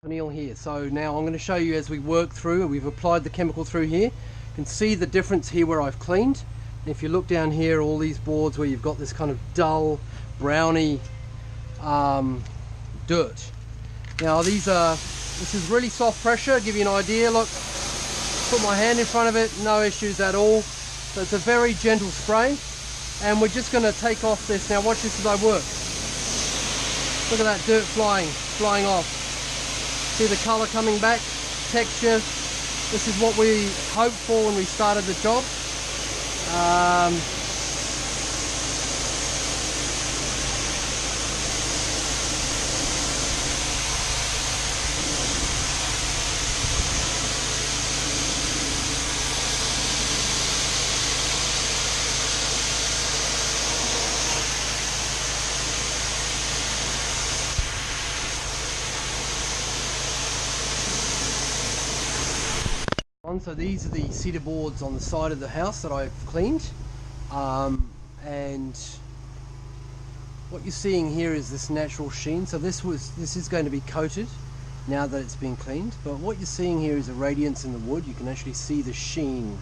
Neil here. So now I'm going to show you as we work through. We've applied the chemical through here. You can see the difference here where I've cleaned. And if you look down here, all these boards where you've got this kind of dull browny dirt. Now this is really soft pressure. Give you an idea. Look, put my hand in front of it, no issues at all. So it's a very gentle spray, and we're just going to take off this. Now watch this as I work. Look at that dirt flying off. See the colour coming back, texture. This is what we hoped for when we started the job. So these are the cedar boards on the side of the house that I've cleaned, and what you're seeing here is this natural sheen. So this is going to be coated now that it's been cleaned, but what you're seeing here is a radiance in the wood. You can actually see the sheen.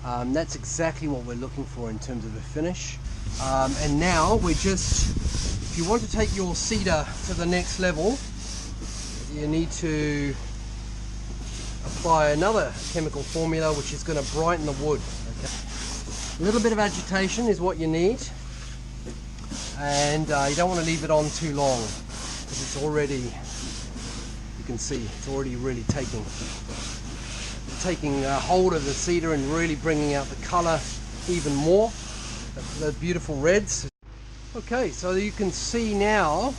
That's exactly what we're looking for in terms of a finish. And now if you want to take your cedar to the next level, you need to apply another chemical formula which is going to brighten the wood. Okay. A little bit of agitation is what you need, and you don't want to leave it on too long because it's already, you can see it's already really taking hold of the cedar and really bringing out the color even more, the beautiful reds. Okay, so you can see now